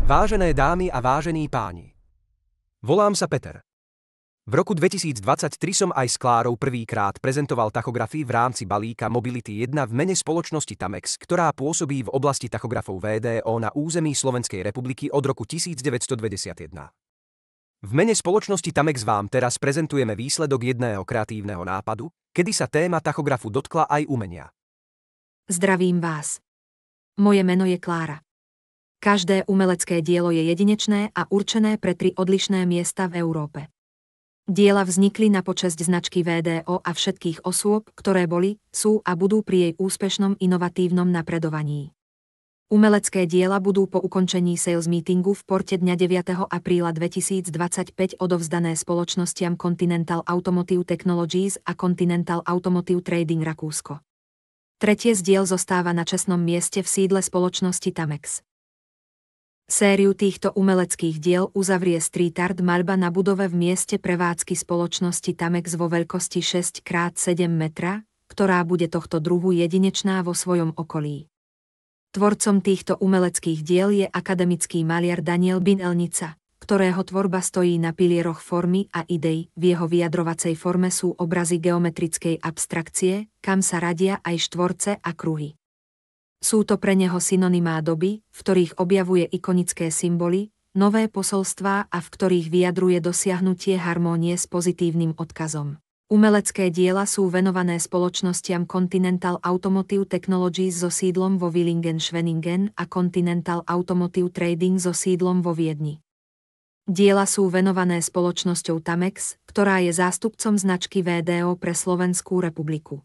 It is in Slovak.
Vážené dámy a vážení páni. Volám sa Peter. V roku 2023 som aj s Klárou prvýkrát prezentoval tachografy v rámci balíka Mobility 1 v mene spoločnosti Tamex, ktorá pôsobí v oblasti tachografov VDO na území Slovenskej republiky od roku 1991. V mene spoločnosti Tamex vám teraz prezentujeme výsledok jedného kreatívneho nápadu, kedy sa téma tachografu dotkla aj umenia. Zdravím vás. Moje meno je Klára. Každé umelecké dielo je jedinečné a určené pre 3 odlišné miesta v Európe. Diela vznikli na počesť značky VDO a všetkých osôb, ktoré boli, sú a budú pri jej úspešnom inovatívnom napredovaní. Umelecké diela budú po ukončení sales meetingu v porte dňa 9. apríla 2025 odovzdané spoločnostiam Continental Automotive Technologies a Continental Automotive Trading Rakúsko. Tretie z diel zostáva na čestnom mieste v sídle spoločnosti Tamex. Sériu týchto umeleckých diel uzavrie street art maľba na budove v mieste prevádzky spoločnosti Tamex vo veľkosti 6x7 metra, ktorá bude tohto druhu jedinečná vo svojom okolí. Tvorcom týchto umeleckých diel je akademický maliar Daniel Binelnica, ktorého tvorba stojí na pilieroch formy a idej. V jeho vyjadrovacej forme sú obrazy geometrickej abstrakcie, kam sa radia aj štvorce a kruhy. Sú to pre neho synonymá doby, v ktorých objavuje ikonické symboly, nové posolstvá a v ktorých vyjadruje dosiahnutie harmónie s pozitívnym odkazom. Umelecké diela sú venované spoločnostiam Continental Automotive Technologies so sídlom vo Villingen-Schwenningen a Continental Automotive Trading so sídlom vo Viedni. Diela sú venované spoločnosťou Tamex, ktorá je zástupcom značky VDO pre Slovenskú republiku.